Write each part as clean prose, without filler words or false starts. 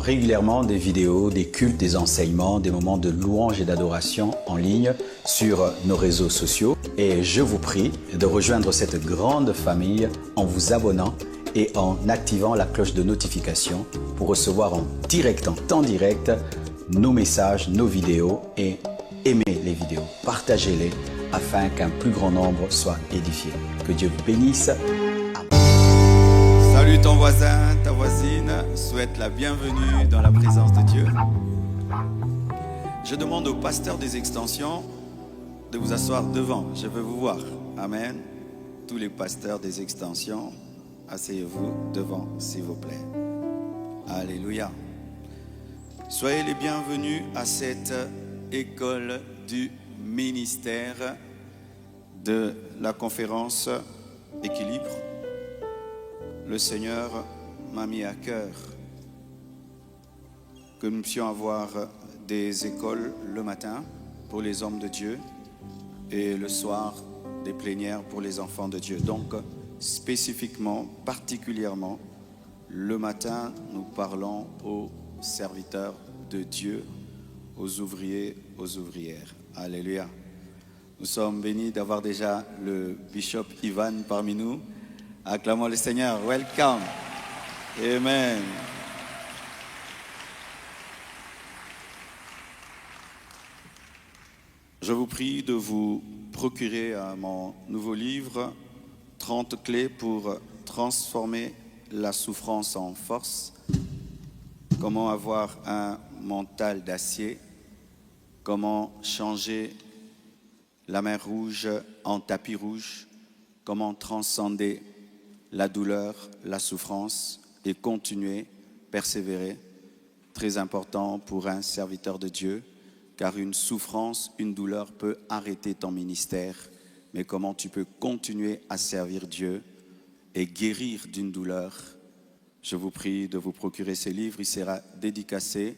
régulièrement des vidéos, des cultes, des enseignements, des moments de louange et d'adoration en ligne sur nos réseaux sociaux. Et je vous prie de rejoindre cette grande famille en vous abonnant et en activant la cloche de notification pour recevoir en direct, en temps direct, nos messages, nos vidéos et aimez les vidéos, partagez-les afin qu'un plus grand nombre soit édifié. Que Dieu vous bénisse. Amen. Salut ton voisin, ta voisine, souhaite la bienvenue dans la présence de Dieu. Je demande au pasteur des extensions de vous asseoir devant, je veux vous voir. Amen. Tous les pasteurs des extensions, asseyez-vous devant s'il vous plaît. Alléluia. Soyez les bienvenus à cette école du ministère de la conférence Équilibre. Le Seigneur m'a mis à cœur que nous puissions avoir des écoles le matin pour les hommes de Dieu et le soir des plénières pour les enfants de Dieu. Donc spécifiquement, particulièrement, le matin, nous parlons aux serviteurs de Dieu, aux ouvriers, aux ouvrières. Alléluia. Nous sommes bénis d'avoir déjà le bishop Ivan parmi nous. Acclamons le Seigneur. Welcome. Amen. Je vous prie de vous procurer mon nouveau livre, 30 clés pour transformer la souffrance en force. Comment avoir un mental d'acier. Comment changer la mer Rouge en tapis rouge. Comment transcender la douleur, la souffrance et continuer, persévérer. Très important pour un serviteur de Dieu, car une souffrance, une douleur peut arrêter ton ministère. Mais comment tu peux continuer à servir Dieu et guérir d'une douleur? Je vous prie de vous procurer ces livres. Il sera dédicacé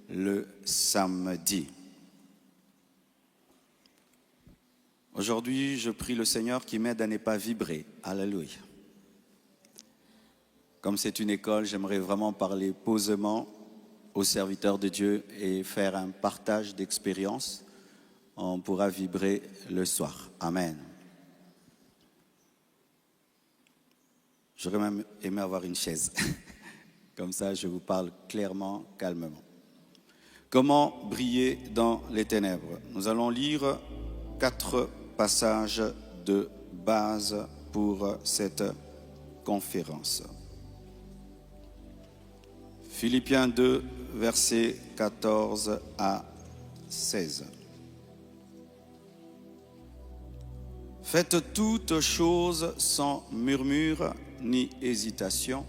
le samedi. Aujourd'hui, je prie le Seigneur qui m'aide à ne pas vibrer. Alléluia. Comme c'est une école, j'aimerais vraiment parler posément aux serviteurs de Dieu et faire un partage d'expérience. On pourra vibrer le soir. Amen. J'aurais même aimé avoir une chaise. Comme ça, je vous parle clairement, calmement. Comment briller dans les ténèbres? Nous allons lire 4 passages de base pour cette conférence. Philippiens 2, versets 14 à 16. Faites toutes choses sans murmure ni hésitation,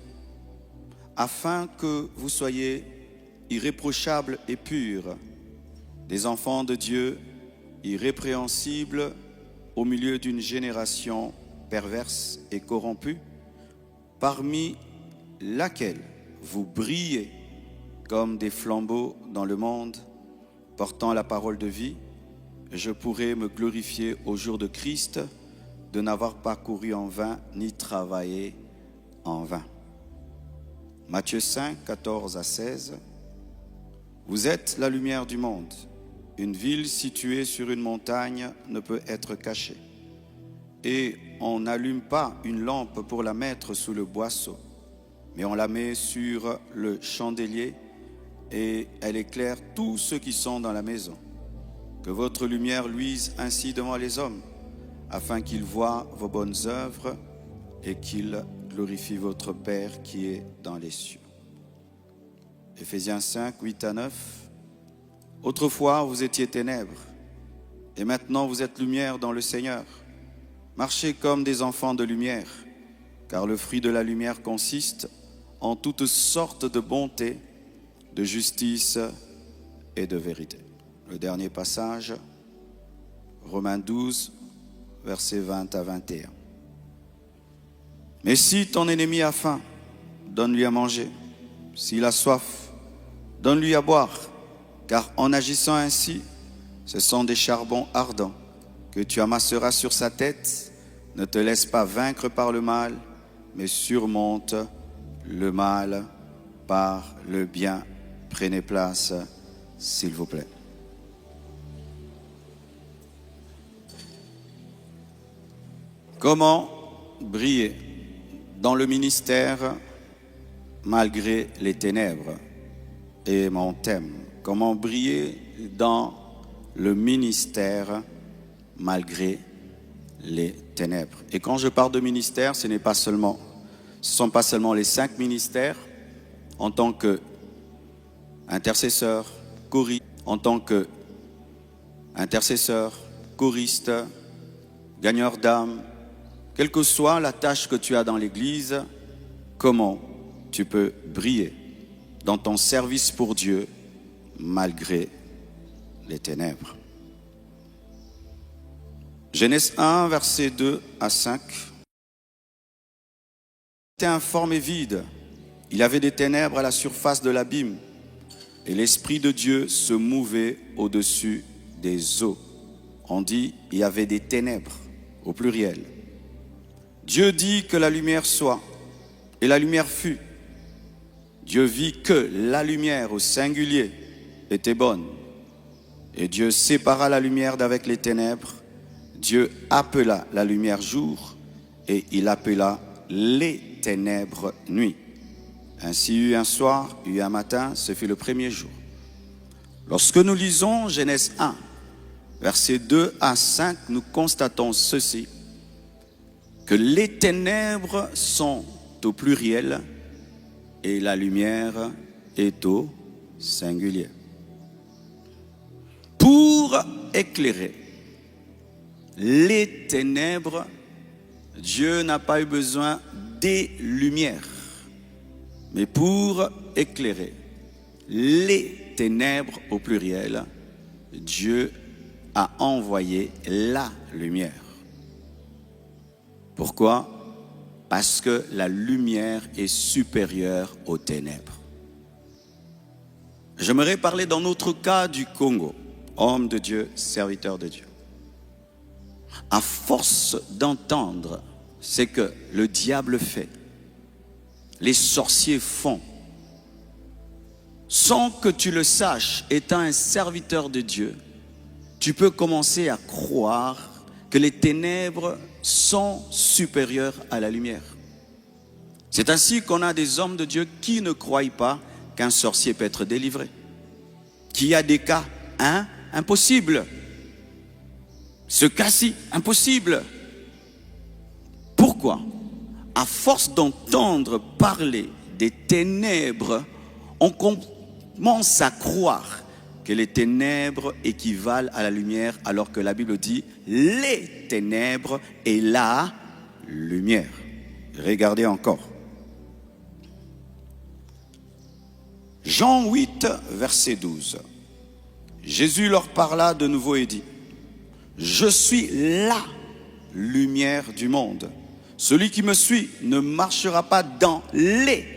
afin que vous soyez irréprochables et purs, des enfants de Dieu, irrépréhensibles au milieu d'une génération perverse et corrompue, parmi laquelle vous brillez comme des flambeaux dans le monde, portant la parole de vie. Je pourrai me glorifier au jour de Christ de n'avoir pas couru en vain ni travaillé en vain. Matthieu 5, 14 à 16. Vous êtes la lumière du monde. Une ville située sur une montagne ne peut être cachée. Et on n'allume pas une lampe pour la mettre sous le boisseau, mais on la met sur le chandelier et elle éclaire tous ceux qui sont dans la maison. Que votre lumière luise ainsi devant les hommes, afin qu'ils voient vos bonnes œuvres et qu'ils glorifient votre Père qui est dans les cieux. Éphésiens 5, 8 à 9. Autrefois, vous étiez ténèbres, et maintenant vous êtes lumière dans le Seigneur. Marchez comme des enfants de lumière, car le fruit de la lumière consiste en toutes sortes de bonté, de justice et de vérité. Le dernier passage, Romains 12, versets 20 à 21. Mais si ton ennemi a faim, donne-lui à manger. S'il a soif, donne-lui à boire. Car en agissant ainsi, ce sont des charbons ardents que tu amasseras sur sa tête. Ne te laisse pas vaincre par le mal, mais surmonte le mal par le bien. Prenez place, s'il vous plaît. Comment briller dans le ministère malgré les ténèbres? Et mon thème, comment briller dans le ministère malgré les ténèbres. Et quand je parle de ministère, ce ne sont pas seulement les 5 ministères en tant que intercesseur, choriste, choriste, gagneur d'âme, quelle que soit la tâche que tu as dans l'église, comment tu peux briller dans ton service pour Dieu malgré les ténèbres. Genèse 1, versets 2 à 5. Il était informe et vide. Il y avait des ténèbres à la surface de l'abîme. Et l'Esprit de Dieu se mouvait au-dessus des eaux. On dit, il y avait des ténèbres, au pluriel. Dieu dit que la lumière soit, et la lumière fut. Dieu vit que la lumière, au singulier, était bonne. Et Dieu sépara la lumière d'avec les ténèbres. Dieu appela la lumière jour et il appela les ténèbres nuit. Ainsi eut un soir, eut un matin, ce fut le premier jour. Lorsque nous lisons Genèse 1, versets 2 à 5, nous constatons ceci, que les ténèbres sont au pluriel et la lumière est au singulier. Pour éclairer les ténèbres, Dieu n'a pas eu besoin des lumières. Mais pour éclairer les ténèbres au pluriel, Dieu a envoyé la lumière. Pourquoi? Parce que la lumière est supérieure aux ténèbres. J'aimerais parler dans notre cas du Congo, homme de Dieu, serviteur de Dieu. À force d'entendre ce que le diable fait, les sorciers font, sans que tu le saches, étant un serviteur de Dieu, tu peux commencer à croire que les ténèbres sont supérieures à la lumière. C'est ainsi qu'on a des hommes de Dieu qui ne croient pas qu'un sorcier peut être délivré. Qu'il y a des cas impossibles. Ce cas-ci, impossible. Pourquoi? À force d'entendre parler des ténèbres, on commence à croire que les ténèbres équivalent à la lumière, alors que la Bible dit les ténèbres et la lumière. Regardez encore. Jean 8, verset 12. Jésus leur parla de nouveau et dit: je suis la lumière du monde. Celui qui me suit ne marchera pas dans les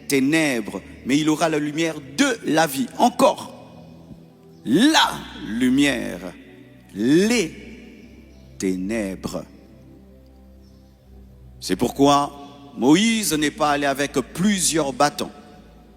ténèbres, mais il aura la lumière de la vie. Encore, la lumière, les ténèbres. C'est pourquoi Moïse n'est pas allé avec plusieurs bâtons.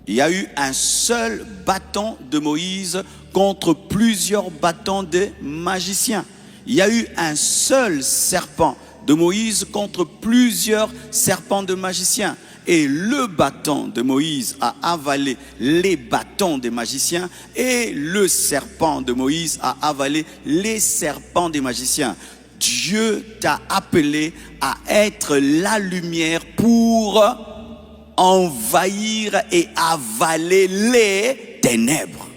Il y a eu un seul bâton de Moïse contre plusieurs bâtons de magiciens. Il y a eu un seul serpent de Moïse contre plusieurs serpents de magiciens. Et le bâton de Moïse a avalé les bâtons des magiciens et le serpent de Moïse a avalé les serpents des magiciens. Dieu t'a appelé à être la lumière pour envahir et avaler les ténèbres.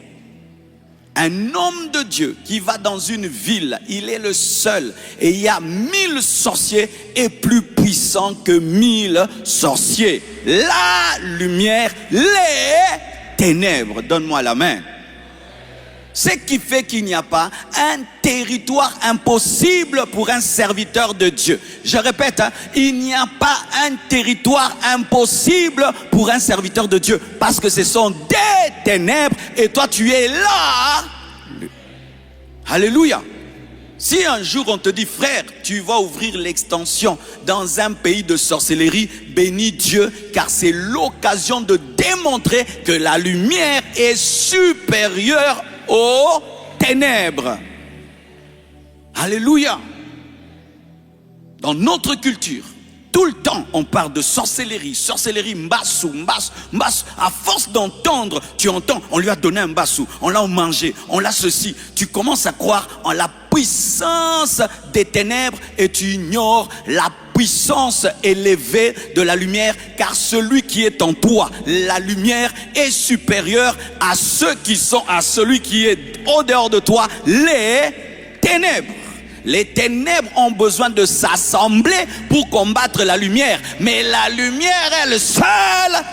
Un homme de Dieu qui va dans une ville, il est le seul et il y a 1000 sorciers est plus puissant que 1000 sorciers. La lumière, les ténèbres. Donne-moi la main. Ce qui fait qu'il n'y a pas un territoire impossible pour un serviteur de Dieu. Je répète, il n'y a pas un territoire impossible pour un serviteur de Dieu. Parce que ce sont des ténèbres et toi tu es là. Alléluia. Si un jour on te dit, frère, tu vas ouvrir l'extension dans un pays de sorcellerie, bénis Dieu, car c'est l'occasion de démontrer que la lumière est supérieure aux ténèbres. Alléluia. Dans notre culture, tout le temps, on parle de sorcellerie, mbassou. À force d'entendre, tu entends, on lui a donné un mbassou, on l'a mangé, on l'a ceci. Tu commences à croire en la puissance des ténèbres et tu ignores la puissance élevée de la lumière, car celui qui est en toi, la lumière, est supérieur à celui qui est au dehors de toi, les ténèbres. Les ténèbres ont besoin de s'assembler pour combattre la lumière. Mais la lumière, elle seule,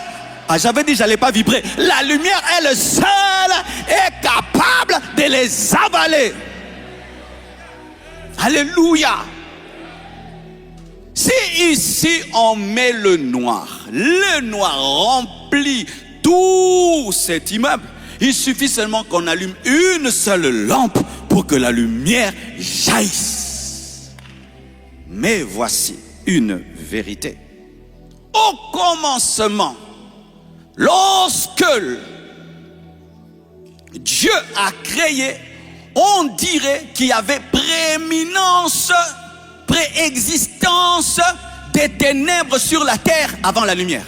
j'avais dit j'allais pas vibrer. La lumière, elle seule est capable de les avaler. Alléluia. Si ici on met le noir remplit tout cet immeuble, il suffit seulement qu'on allume une seule lampe pour que la lumière jaillisse. Mais voici une vérité. Au commencement, lorsque Dieu a créé, on dirait qu'il y avait préexistence des ténèbres sur la terre avant la lumière.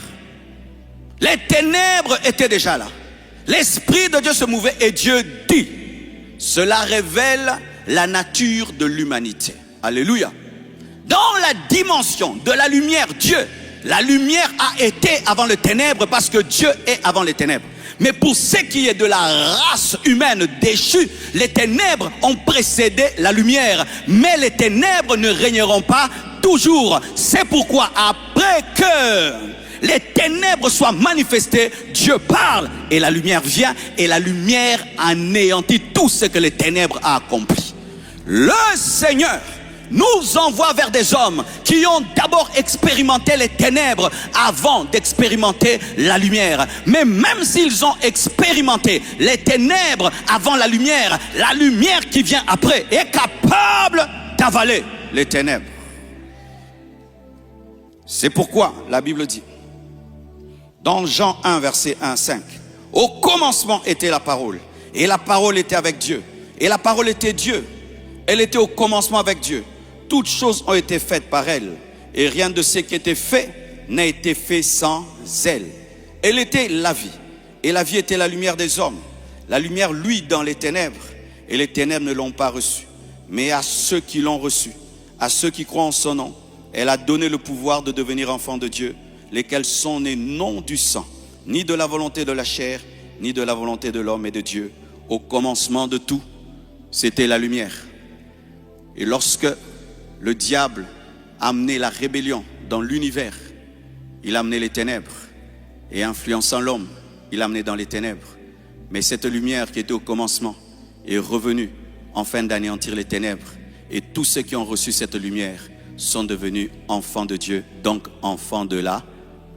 Les ténèbres étaient déjà là. L'Esprit de Dieu se mouvait et Dieu dit. Cela révèle la nature de l'humanité. Alléluia. Dans la dimension de la lumière, la lumière a été avant les ténèbres parce que Dieu est avant les ténèbres. Mais pour ce qui est de la race humaine déchue, les ténèbres ont précédé la lumière. Mais les ténèbres ne régneront pas toujours. C'est pourquoi après que les ténèbres soient manifestées, Dieu parle et la lumière vient et la lumière anéantit tout ce que les ténèbres ont accompli. Le Seigneur nous envoie vers des hommes qui ont d'abord expérimenté les ténèbres avant d'expérimenter la lumière. Mais même s'ils ont expérimenté les ténèbres avant la lumière qui vient après est capable d'avaler les ténèbres. C'est pourquoi la Bible dit, dans Jean 1, verset 1, 5, au commencement était la parole, et la parole était avec Dieu, et la parole était Dieu. Elle était au commencement avec Dieu. Toutes choses ont été faites par elle, et rien de ce qui était fait n'a été fait sans elle. Elle était la vie, et la vie était la lumière des hommes. La lumière luit dans les ténèbres, et les ténèbres ne l'ont pas reçue. Mais à ceux qui l'ont reçue, à ceux qui croient en son nom, elle a donné le pouvoir de devenir enfants de Dieu, lesquels sont nés non du sang, ni de la volonté de la chair, ni de la volonté de l'homme et de Dieu. Au commencement de tout, c'était la lumière. Et lorsque le diable a amené la rébellion dans l'univers, il a amené les ténèbres. Et influençant l'homme, il l'a amené dans les ténèbres. Mais cette lumière qui était au commencement est revenue afin d'anéantir les ténèbres. Et tous ceux qui ont reçu cette lumière sont devenus enfants de Dieu, donc enfants de la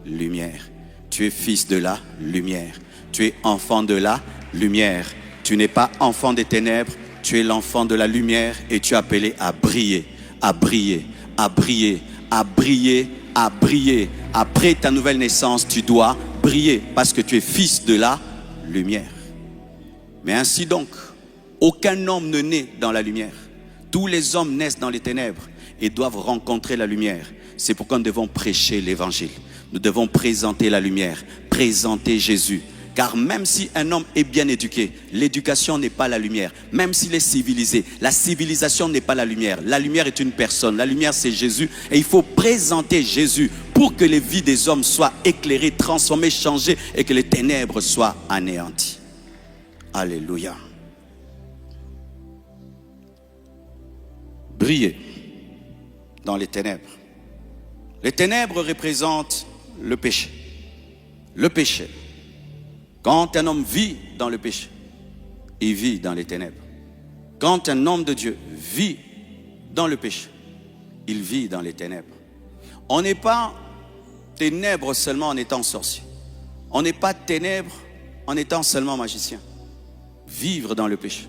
lumière. Tu es fils de la lumière. Tu es enfant de la lumière. Tu n'es pas enfant des ténèbres, tu es l'enfant de la lumière et tu es appelé à briller, à briller, à briller, à briller, à briller. Après ta nouvelle naissance, tu dois briller parce que tu es fils de la lumière. Mais ainsi donc, aucun homme ne naît dans la lumière. Tous les hommes naissent dans les ténèbres et doivent rencontrer la lumière. C'est pourquoi nous devons prêcher l'évangile. Nous devons présenter la lumière, présenter Jésus. Car même si un homme est bien éduqué, l'éducation n'est pas la lumière. Même s'il est civilisé, la civilisation n'est pas la lumière. La lumière est une personne, la lumière c'est Jésus. Et il faut présenter Jésus pour que les vies des hommes soient éclairées, transformées, changées et que les ténèbres soient anéanties. Alléluia. Briller dans les ténèbres. Les ténèbres représentent le péché. Le péché. Quand un homme vit dans le péché, il vit dans les ténèbres. Quand un homme de Dieu vit dans le péché, il vit dans les ténèbres. On n'est pas ténèbres seulement en étant sorcier. On n'est pas ténèbres en étant seulement magicien. Vivre dans le péché,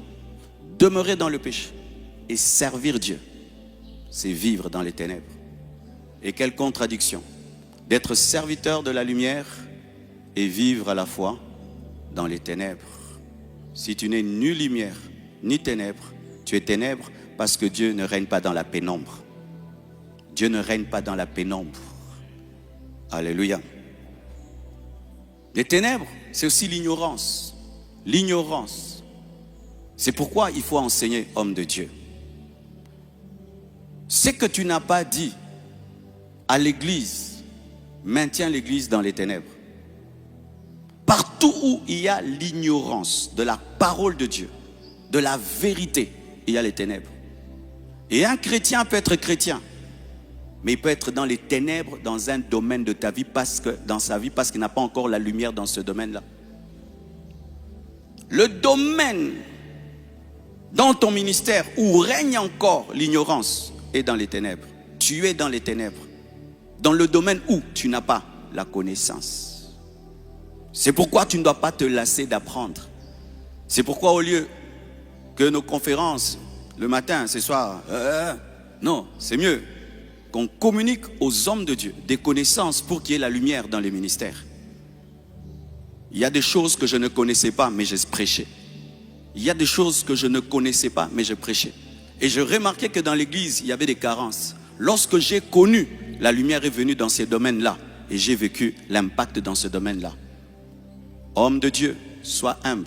demeurer dans le péché et servir Dieu, c'est vivre dans les ténèbres. Et quelle contradiction d'être serviteur de la lumière et vivre à la fois dans les ténèbres. Si tu n'es ni lumière, ni ténèbres, tu es ténèbres parce que Dieu ne règne pas dans la pénombre. Dieu ne règne pas dans la pénombre. Alléluia. Les ténèbres, c'est aussi l'ignorance. L'ignorance. C'est pourquoi il faut enseigner, homme de Dieu. Ce que tu n'as pas dit à l'église, maintiens l'église dans les ténèbres. Partout où il y a l'ignorance de la parole de Dieu, de la vérité, il y a les ténèbres. Et un chrétien peut être chrétien, mais il peut être dans les ténèbres dans un domaine de ta vie, dans sa vie, parce qu'il n'a pas encore la lumière dans ce domaine-là. Le domaine dans ton ministère où règne encore l'ignorance est dans les ténèbres. Tu es dans les ténèbres. Dans le domaine où tu n'as pas la connaissance. C'est pourquoi tu ne dois pas te lasser d'apprendre. C'est pourquoi au lieu que nos conférences le matin, ce soir, non, c'est mieux qu'on communique aux hommes de Dieu des connaissances pour qu'il y ait la lumière dans les ministères. Il y a des choses que je ne connaissais pas, mais je prêchais. Il y a des choses que je ne connaissais pas, mais je prêchais. Et je remarquais que dans l'église, il y avait des carences. Lorsque j'ai connu, la lumière est venue dans ces domaines-là. Et j'ai vécu l'impact dans ce domaine-là. Homme de Dieu, sois humble.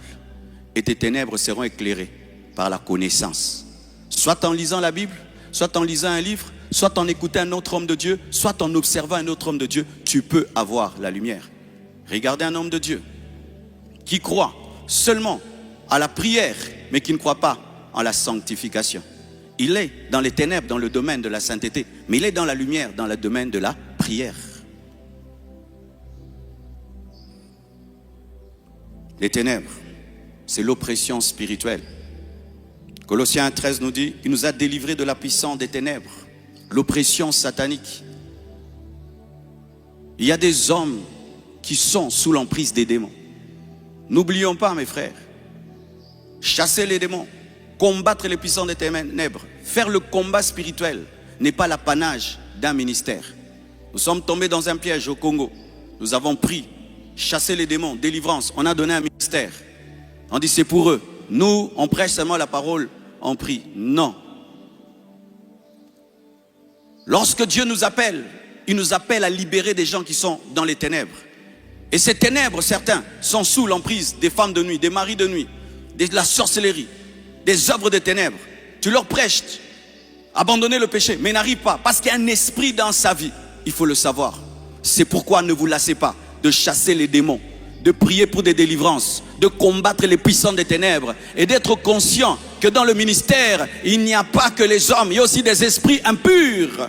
Et tes ténèbres seront éclairées par la connaissance. Soit en lisant la Bible, soit en lisant un livre, soit en écoutant un autre homme de Dieu, soit en observant un autre homme de Dieu, tu peux avoir la lumière. Regardez un homme de Dieu qui croit seulement à la prière, mais qui ne croit pas en la sanctification. Il est dans les ténèbres, dans le domaine de la sainteté, mais il est dans la lumière, dans le domaine de la prière. Les ténèbres, c'est l'oppression spirituelle. Colossiens 13 nous dit, il nous a délivrés de la puissance des ténèbres, l'oppression satanique. Il y a des hommes qui sont sous l'emprise des démons. N'oublions pas, mes frères, chasser les démons, combattre les puissants des ténèbres, faire le combat spirituel n'est pas l'apanage d'un ministère. Nous sommes tombés dans un piège au Congo. Nous avons pris, chassé les démons, délivrance. On a donné un ministère. On dit c'est pour eux. Nous, on prêche seulement la parole, on prie. Non. Lorsque Dieu nous appelle, il nous appelle à libérer des gens qui sont dans les ténèbres. Et ces ténèbres, certains, sont sous l'emprise des femmes de nuit, des maris de nuit, de la sorcellerie, des œuvres de ténèbres. Tu leur prêches, abandonner le péché, mais n'arrive pas, parce qu'il y a un esprit dans sa vie. Il faut le savoir. C'est pourquoi ne vous lassez pas de chasser les démons, de prier pour des délivrances, de combattre les puissants des ténèbres et d'être conscient que dans le ministère, il n'y a pas que les hommes, il y a aussi des esprits impurs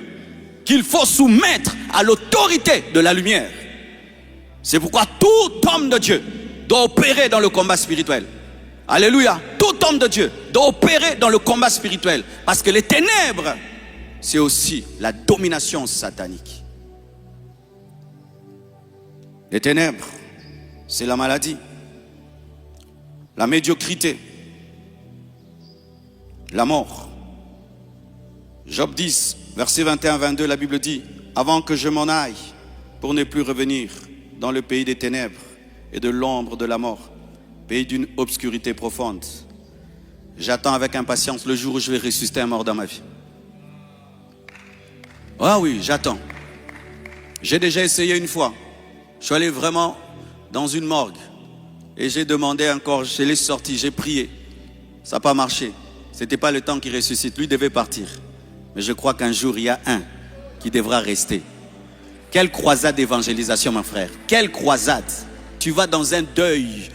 qu'il faut soumettre à l'autorité de la lumière. C'est pourquoi tout homme de Dieu doit opérer dans le combat spirituel. Alléluia. Tout homme de Dieu doit opérer dans le combat spirituel. Parce que les ténèbres, c'est aussi la domination satanique. Les ténèbres, c'est la maladie, la médiocrité, la mort. Job 10, verset 21-22, la Bible dit, avant que je m'en aille pour ne plus revenir dans le pays des ténèbres et de l'ombre de la mort, pays d'une obscurité profonde. J'attends avec impatience le jour où je vais ressusciter un mort dans ma vie. Ah oui, j'attends. J'ai déjà essayé une fois. Je suis allé vraiment dans une morgue et j'ai demandé encore, je l'ai sorti, j'ai prié. Ça n'a pas marché. C'était pas le temps qu'il ressuscite. Lui devait partir. Mais je crois qu'un jour, il y a un qui devra rester. Quelle croisade d'évangélisation, mon frère. Quelle croisade. Tu vas dans un deuil.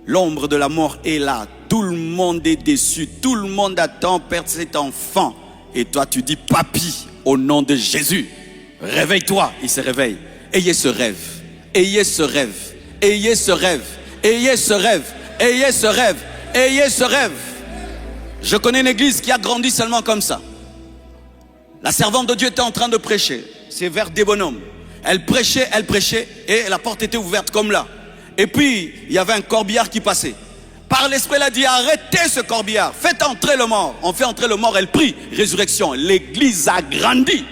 L'ombre de la mort est là. Tout le monde est déçu. Tout le monde attend perdre cet enfant. Et toi, tu dis, papy, au nom de Jésus, réveille-toi. Il se réveille. Ayez ce rêve. Ayez ce rêve. Ayez ce rêve. Ayez ce rêve. Ayez ce rêve. Ayez ce rêve. Je connais une église qui a grandi seulement comme ça. La servante de Dieu était en train de prêcher. C'est vers des bonhommes. Elle prêchait et la porte était ouverte comme là. Et puis, il y avait un corbillard qui passait. Par l'esprit, elle a dit, arrêtez ce corbillard. Faites entrer le mort. On fait entrer le mort, elle prie. Résurrection. L'église a grandi.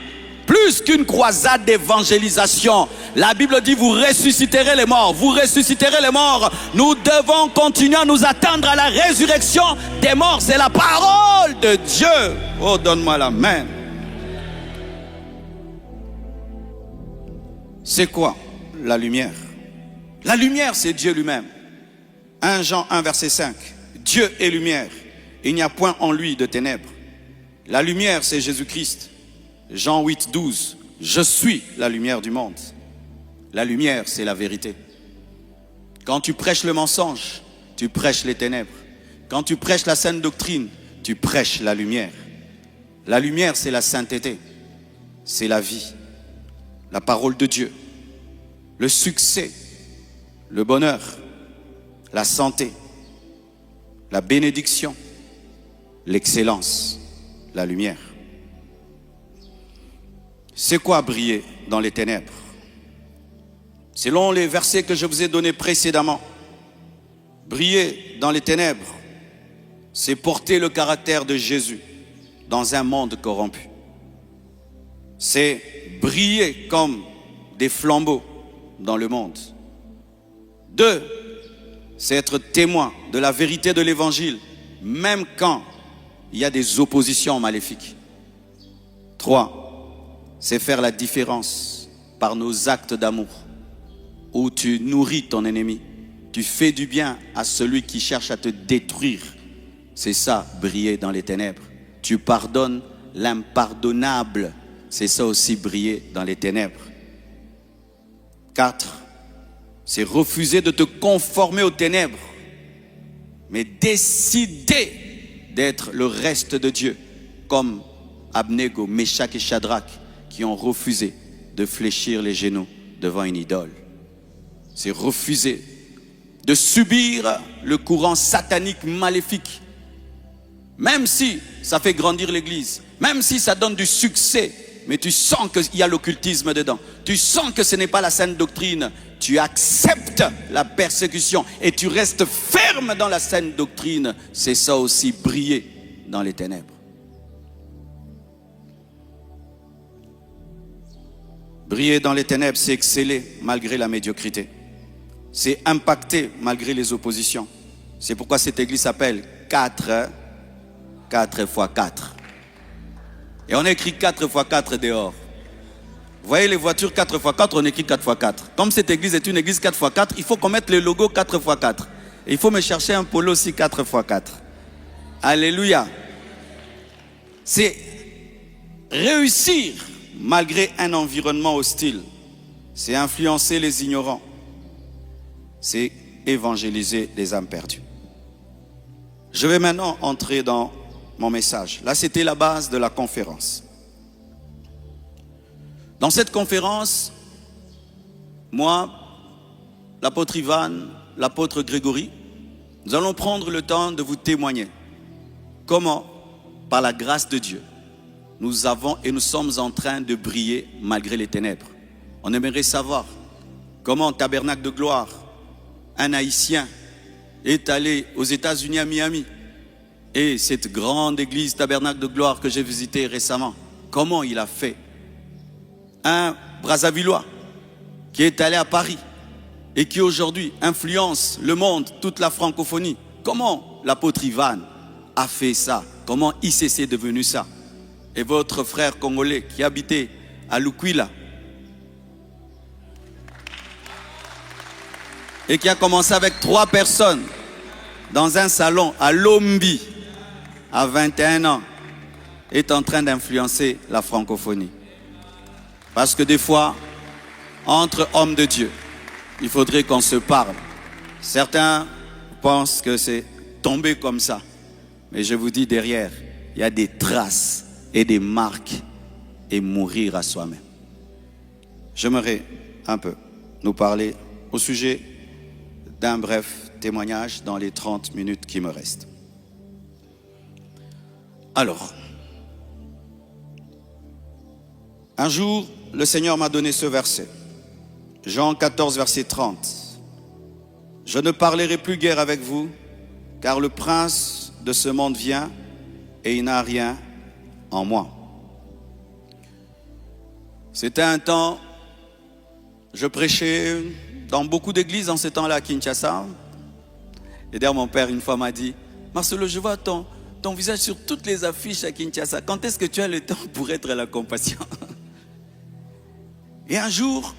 Plus plus qu'une croisade d'évangélisation. La Bible dit, vous ressusciterez les morts, vous ressusciterez les morts. Nous devons continuer à nous attendre à la résurrection des morts. C'est la parole de Dieu. Oh, donne-moi la main. C'est quoi la lumière? La lumière, c'est Dieu lui-même. 1 Jean 1, verset 5. Dieu est lumière. Il n'y a point en lui de ténèbres. La lumière, c'est Jésus-Christ. Jean 8, 12. Je suis la lumière du monde. La lumière, c'est la vérité. Quand tu prêches le mensonge, tu prêches les ténèbres. Quand tu prêches la saine doctrine, tu prêches la lumière. La lumière, c'est la sainteté. C'est la vie. La parole de Dieu. Le succès. Le bonheur. La santé. La bénédiction. L'excellence. La lumière. C'est quoi briller dans les ténèbres? Selon les versets que je vous ai donnés précédemment, briller dans les ténèbres, c'est porter le caractère de Jésus dans un monde corrompu. C'est briller comme des flambeaux dans le monde. 2, c'est être témoin de la vérité de l'évangile, même quand il y a des oppositions maléfiques. 3, c'est faire la différence par nos actes d'amour, où tu nourris ton ennemi, tu fais du bien à celui qui cherche à te détruire. C'est ça, briller dans les ténèbres. Tu pardonnes l'impardonnable. C'est ça aussi, briller dans les ténèbres. 4, c'est refuser de te conformer aux ténèbres, mais décider d'être le reste de Dieu, comme Abnego, Méshak et Shadrach, qui ont refusé de fléchir les genoux devant une idole. C'est refuser de subir le courant satanique maléfique. Même si ça fait grandir l'église, même si ça donne du succès, mais tu sens qu'il y a l'occultisme dedans, tu sens que ce n'est pas la saine doctrine, tu acceptes la persécution et tu restes ferme dans la saine doctrine. C'est ça aussi, briller dans les ténèbres. Briller dans les ténèbres, c'est exceller malgré la médiocrité. C'est impacter malgré les oppositions. C'est pourquoi cette église s'appelle 4 x 4. Et on écrit 4 x 4 dehors. Vous voyez les voitures 4 x 4, on écrit 4 x 4. Comme cette église est une église 4 x 4, il faut qu'on mette le logo 4 x 4. Et il faut me chercher un polo aussi 4 x 4. Alléluia. C'est réussir malgré un environnement hostile. C'est influencer les ignorants. C'est évangéliser les âmes perdues. Je vais maintenant entrer dans mon message. Là, c'était la base de la conférence. Dans cette conférence, moi, l'apôtre Ivan, l'apôtre Grégory, nous allons prendre le temps de vous témoigner comment, par la grâce de Dieu, nous avons et nous sommes en train de briller malgré les ténèbres. On aimerait savoir comment Tabernacle de Gloire, un Haïtien, est allé aux États-Unis à Miami. Et cette grande église Tabernacle de Gloire que j'ai visitée récemment, comment il a fait? Un Brazzavillois qui est allé à Paris et qui aujourd'hui influence le monde, toute la francophonie. Comment l'apôtre Ivan a fait ça? Comment ICC est devenu ça? Et votre frère congolais qui habitait à Lukwila et qui a commencé avec 3 personnes dans un salon à Lombi à 21 ans est en train d'influencer la francophonie. Parce que des fois, entre hommes de Dieu, il faudrait qu'on se parle. Certains pensent que c'est tombé comme ça. Mais je vous dis, derrière, il y a des traces et des marques et mourir à soi-même. J'aimerais un peu nous parler au sujet d'un bref témoignage dans les 30 minutes qui me restent. Alors, un jour, le Seigneur m'a donné ce verset. Jean 14, verset 30. Je ne parlerai plus guère avec vous, car le prince de ce monde vient et il n'a rien en moi. C'était un temps, je prêchais dans beaucoup d'églises en ce temps-là à Kinshasa. Et d'ailleurs, mon père, une fois, m'a dit, Marcelo, je vois ton visage sur toutes les affiches à Kinshasa. Quand est-ce que tu as le temps pour être à la compassion? Et un jour,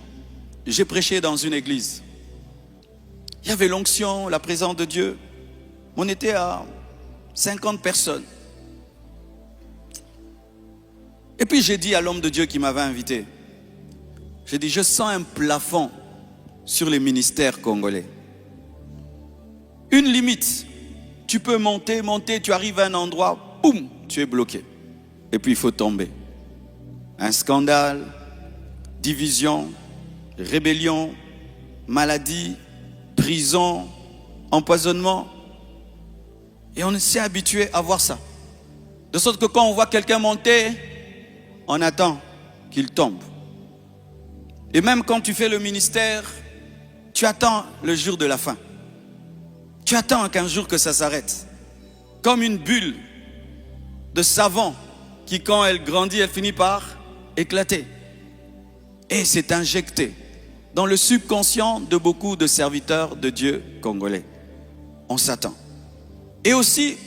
j'ai prêché dans une église. Il y avait l'onction, la présence de Dieu. On était à 50 personnes. Et puis j'ai dit à l'homme de Dieu qui m'avait invité, j'ai dit, je sens un plafond sur les ministères congolais. Une limite. Tu peux monter, tu arrives à un endroit, boum, tu es bloqué. Et puis il faut tomber. Un scandale, division, rébellion, maladie, prison, empoisonnement. Et on s'est habitué à voir ça. De sorte que quand on voit quelqu'un monter, on attend qu'il tombe. Et même quand tu fais le ministère, tu attends le jour de la fin. Tu attends qu'un jour que ça s'arrête. Comme une bulle de savon qui, quand elle grandit, elle finit par éclater. Et c'est injecté dans le subconscient de beaucoup de serviteurs de Dieu congolais. On s'attend. Et aussi,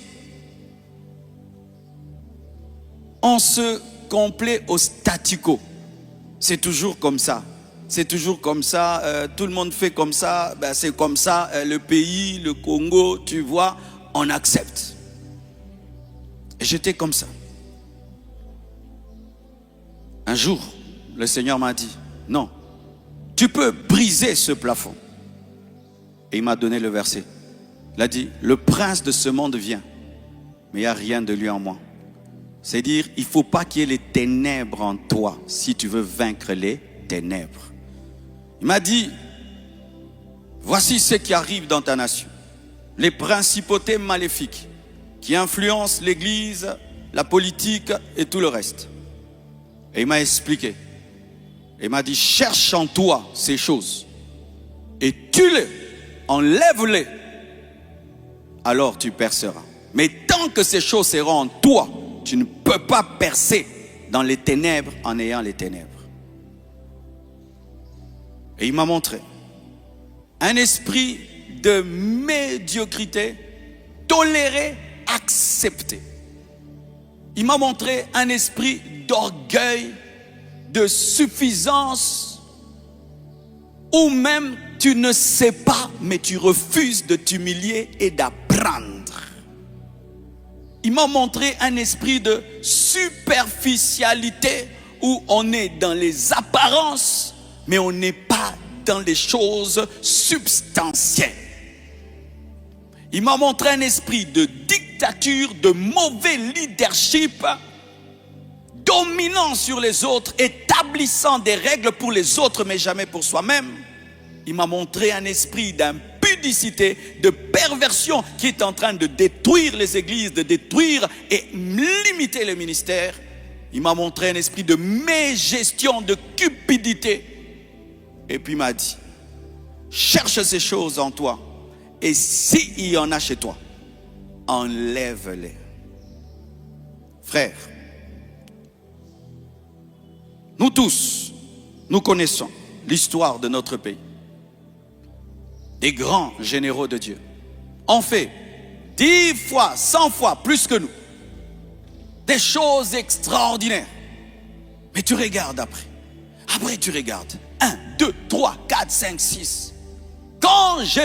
on se complaît au statu quo. C'est toujours comme ça. C'est toujours comme ça, tout le monde fait comme ça, ben c'est comme ça, le pays, le Congo, tu vois, on accepte. Et j'étais comme ça. Un jour, le Seigneur m'a dit, non, tu peux briser ce plafond. Et il m'a donné le verset. Il a dit, le prince de ce monde vient, mais il n'y a rien de lui en moi. C'est-à-dire, il ne faut pas qu'il y ait les ténèbres en toi, si tu veux vaincre les ténèbres. Il m'a dit, voici ce qui arrive dans ta nation. Les principautés maléfiques qui influencent l'église, la politique et tout le reste. Et il m'a expliqué. Il m'a dit, cherche en toi ces choses et tue-les, enlève-les, alors tu perceras. Mais tant que ces choses seront en toi, tu ne peux pas percer dans les ténèbres en ayant les ténèbres. Et il m'a montré un esprit de médiocrité, toléré, accepté. Il m'a montré un esprit d'orgueil, de suffisance, ou même tu ne sais pas, mais tu refuses de t'humilier et d'apprendre. Il m'a montré un esprit de superficialité où on est dans les apparences, mais on n'est pas dans les choses substantielles. Il m'a montré un esprit de dictature, de mauvais leadership, dominant sur les autres, établissant des règles pour les autres, mais jamais pour soi-même. Il m'a montré un esprit d'impudicité, de perversion qui est en train de détruire les églises, de détruire et limiter les ministères. Il m'a montré un esprit de mégestion, de cupidité. Et puis il m'a dit, cherche ces choses en toi. Et s'il y en a chez toi, enlève-les. Frères, nous tous, nous connaissons l'histoire de notre pays. Des grands généraux de Dieu ont fait 10 fois, 100 fois plus que nous. Des choses extraordinaires. Mais tu regardes après. Après tu regardes. 1, 2, 3, 4, 5, 6. Quand j'ai